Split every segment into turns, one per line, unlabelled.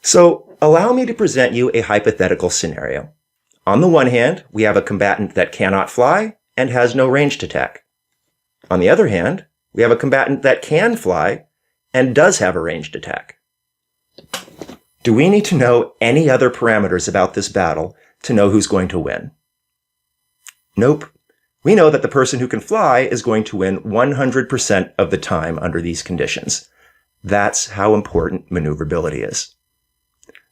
So allow me to present you a hypothetical scenario. On the one hand, we have a combatant that cannot fly and has no ranged attack. On the other hand, we have a combatant that can fly and does have a ranged attack. Do we need to know any other parameters about this battle to know who's going to win? Nope. We know that the person who can fly is going to win 100% of the time under these conditions. That's how important maneuverability is.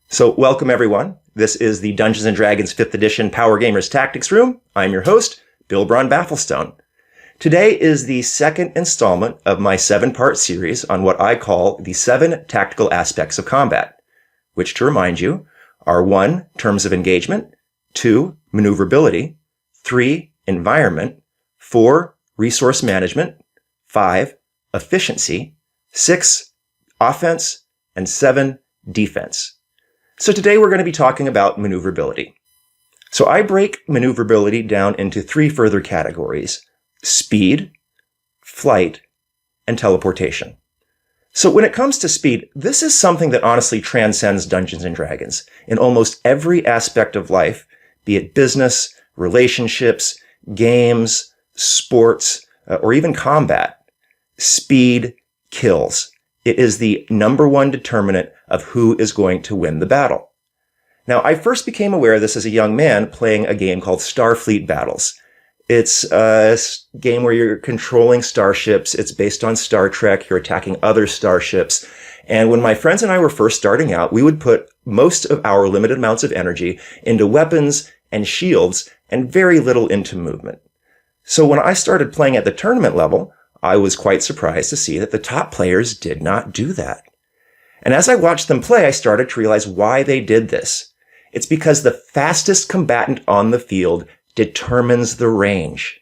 So welcome everyone. This is the Dungeons & Dragons 5th edition Power Gamers Tactics Room. I'm your host, Bill Braun Bafflestone. Today is the second installment of my 7-part series on what I call the 7 tactical aspects of combat, which, to remind you, are 1, terms of engagement, 2, maneuverability, 3, environment, 4, resource management, 5, efficiency, 6, offense, and 7, defense. So today we're going to be talking about maneuverability. So I break maneuverability down into 3 further categories: speed, flight, and teleportation. So when it comes to speed, this is something that honestly transcends Dungeons & Dragons. In almost every aspect of life, be it business, relationships, games, sports, or even combat, speed kills. It is the number 1 determinant of who is going to win the battle. Now, I first became aware of this as a young man playing a game called Starfleet Battles. It's a game where you're controlling starships. It's based on Star Trek. You're attacking other starships. And when my friends and I were first starting out, we would put most of our limited amounts of energy into weapons and shields and very little into movement. So when I started playing at the tournament level, I was quite surprised to see that the top players did not do that. And as I watched them play, I started to realize why they did this. It's because the fastest combatant on the field determines the range.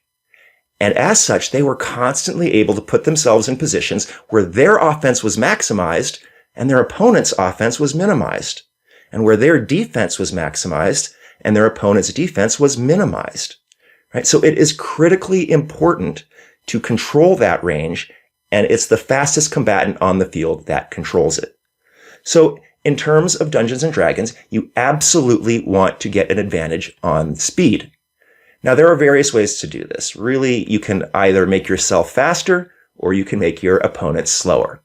And as such, they were constantly able to put themselves in positions where their offense was maximized and their opponent's offense was minimized, and where their defense was maximized and their opponent's defense was minimized. Right? So it is critically important to control that range, and it's the fastest combatant on the field that controls it. So in terms of Dungeons & Dragons, you absolutely want to get an advantage on speed. Now, there are various ways to do this. Really, you can either make yourself faster or you can make your opponent slower.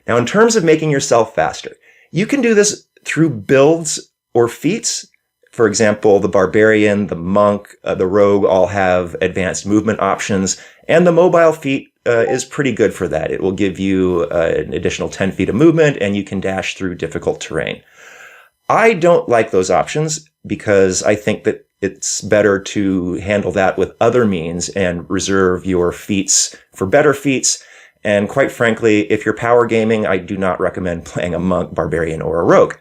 Now, in terms of making yourself faster, you can do this through builds or feats. For example, the Barbarian, the Monk, the Rogue all have advanced movement options, and the Mobile feat is pretty good for that. It will give you an additional 10 feet of movement, and you can dash through difficult terrain. I don't like those options because I think that it's better to handle that with other means and reserve your feats for better feats. And quite frankly, if you're power gaming, I do not recommend playing a Monk, Barbarian, or a Rogue.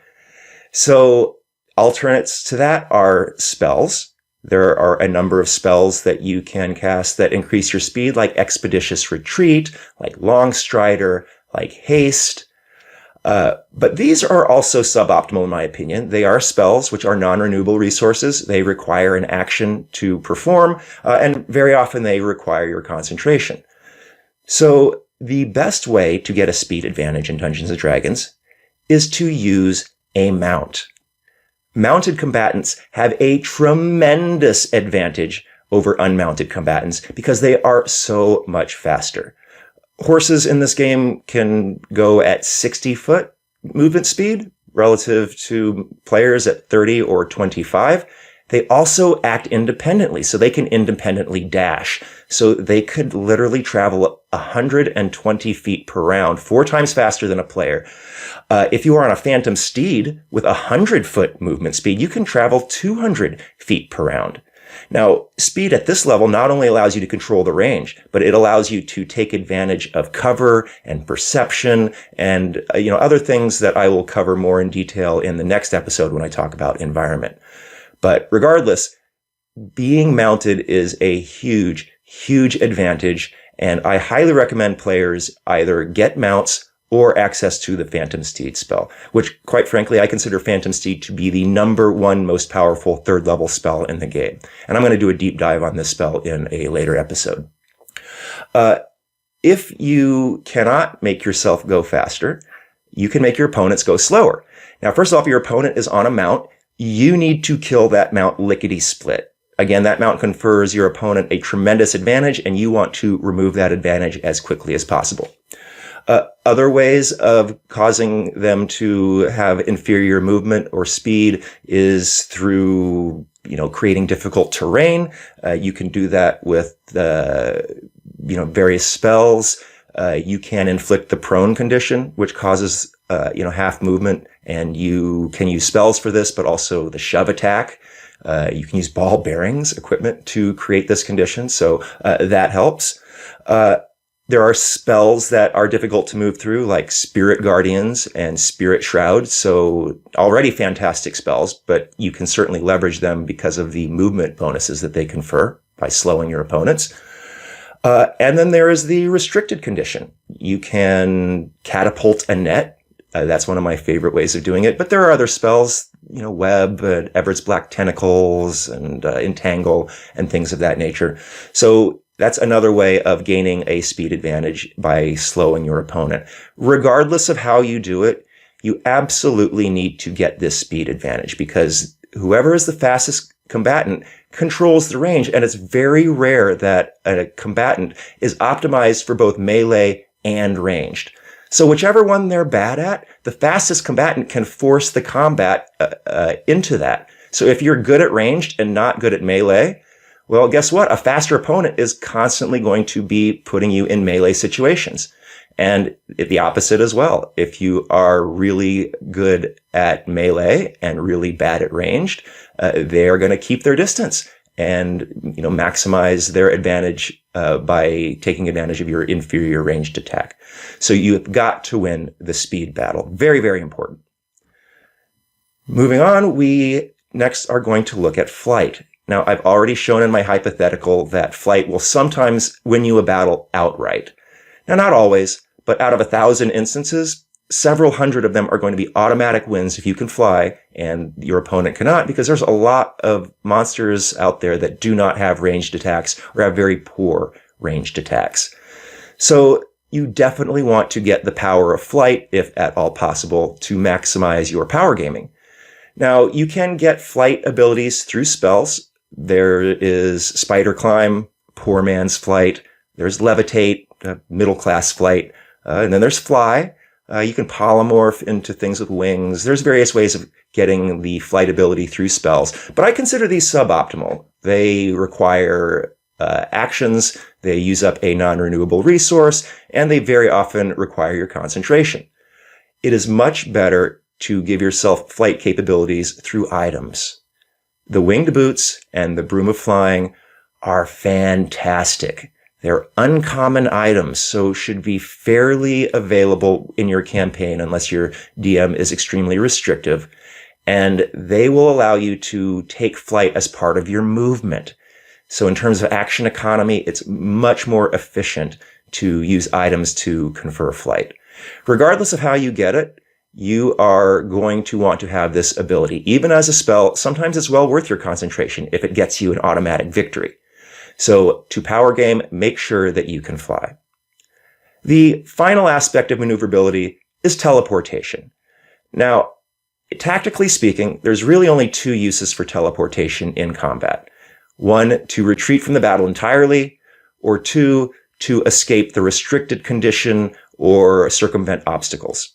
So alternates to that are spells. There are a number of spells that you can cast that increase your speed, like Expeditious Retreat, like Long Strider, like Haste. But these are also suboptimal in my opinion. They are spells which are non-renewable resources. They require an action to perform, and very often they require your concentration. So the best way to get a speed advantage in Dungeons & Dragons is to use a mount. Mounted combatants have a tremendous advantage over unmounted combatants because they are so much faster. Horses in this game can go at 60-foot movement speed relative to players at 30 or 25. They also act independently, so they can independently dash. So they could literally travel 120 feet per round, 4 times faster than a player. If you are on a phantom steed with 100-foot movement speed, you can travel 200 feet per round. Now, speed at this level not only allows you to control the range, but it allows you to take advantage of cover and perception and other things that I will cover more in detail in the next episode when I talk about environment. But regardless, being mounted is a huge, huge advantage, and I highly recommend players either get mounts or access to the Phantom Steed spell, which, quite frankly, I consider Phantom Steed to be the number 1 most powerful 3rd level spell in the game. And I'm going to do a deep dive on this spell in a later episode. If you cannot make yourself go faster, you can make your opponents go slower. Now, first off, your opponent is on a mount. You need to kill that mount lickety-split. Again, that mount confers your opponent a tremendous advantage, and you want to remove that advantage as quickly as possible. Other ways of causing them to have inferior movement or speed is through, creating difficult terrain. You can do that with, various spells. You can inflict the prone condition, which causes, half movement, and you can use spells for this, but also the shove attack. You can use ball bearings equipment to create this condition, so that helps. There are spells that are difficult to move through, like Spirit Guardians and Spirit Shroud. So already fantastic spells, but you can certainly leverage them because of the movement bonuses that they confer by slowing your opponents. And then there is the restricted condition. You can catapult a net. That's one of my favorite ways of doing it. But there are other spells, Web, Everett's Black Tentacles, and Entangle, and things of that nature. So that's another way of gaining a speed advantage by slowing your opponent. Regardless of how you do it, you absolutely need to get this speed advantage, because whoever is the fastest combatant controls the range, and it's very rare that a combatant is optimized for both melee and ranged. So whichever one they're bad at, the fastest combatant can force the combat into that. So if you're good at ranged and not good at melee, well, guess what? A faster opponent is constantly going to be putting you in melee situations. And the opposite as well. If you are really good at melee and really bad at ranged, they are going to keep their distance and, maximize their advantage by taking advantage of your inferior ranged attack. So you've got to win the speed battle. Very, very important. Moving on, we next are going to look at flight. Now, I've already shown in my hypothetical that flight will sometimes win you a battle outright. Now, not always, but out of 1,000 instances, several hundred of them are going to be automatic wins if you can fly and your opponent cannot, because there's a lot of monsters out there that do not have ranged attacks or have very poor ranged attacks. So you definitely want to get the power of flight, if at all possible, to maximize your power gaming. Now, you can get flight abilities through spells. There is Spider Climb, Poor Man's Flight. There's Levitate, middle class flight. And then there's Fly. You can polymorph into things with wings. There's various ways of getting the flight ability through spells. But I consider these suboptimal. They require actions. They use up a non-renewable resource. And they very often require your concentration. It is much better to give yourself flight capabilities through items. The Winged Boots and the Broom of Flying are fantastic. They're uncommon items, so should be fairly available in your campaign unless your DM is extremely restrictive. And they will allow you to take flight as part of your movement. So in terms of action economy, it's much more efficient to use items to confer flight. Regardless of how you get it, you are going to want to have this ability. Even as a spell, sometimes it's well worth your concentration if it gets you an automatic victory. So to power game, make sure that you can fly. The final aspect of maneuverability is teleportation. Now, tactically speaking, there's really only two uses for teleportation in combat. One, to retreat from the battle entirely, or two, to escape the restricted condition or circumvent obstacles.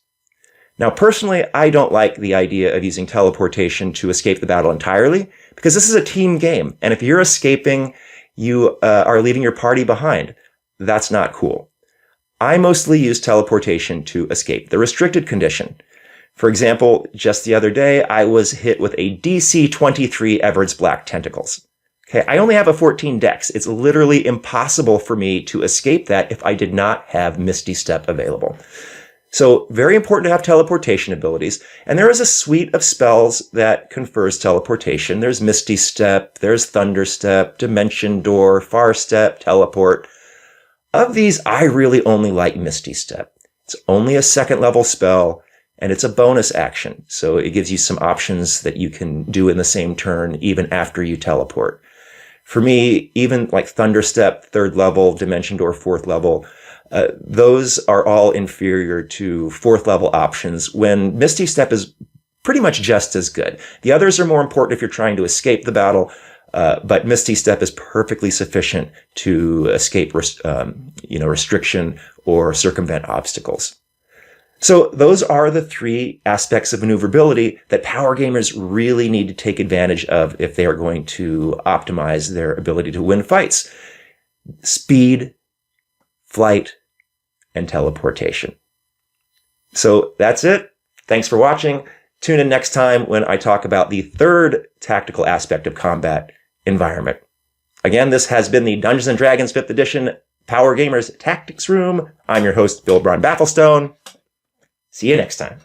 Now, personally, I don't like the idea of using teleportation to escape the battle entirely, because this is a team game. And if you're escaping, you are leaving your party behind. That's not cool. I mostly use teleportation to escape the restricted condition. For example, just the other day, I was hit with a DC 23 Everett's Black Tentacles. Okay, I only have a 14 dex. It's literally impossible for me to escape that if I did not have Misty Step available. So very important to have teleportation abilities. And there is a suite of spells that confers teleportation. There's Misty Step, there's Thunder Step, Dimension Door, Far Step, Teleport. Of these, I really only like Misty Step. It's only a second level spell, and it's a bonus action. So it gives you some options that you can do in the same turn, even after you teleport. For me, even like Thunder Step, 3rd level, Dimension Door, 4th level, those are all inferior to fourth level options when Misty Step is pretty much just as good. The others are more important if you're trying to escape the battle, but Misty Step is perfectly sufficient to escape, restriction or circumvent obstacles. So those are the three aspects of maneuverability that power gamers really need to take advantage of if they are going to optimize their ability to win fights. Speed, flight, and teleportation. So that's it. Thanks for watching. Tune in next time when I talk about the third tactical aspect of combat, environment. Again, this has been the Dungeons & Dragons 5th Edition Power Gamers Tactics Room. I'm your host, Bill Braun Battlestone. See you next time.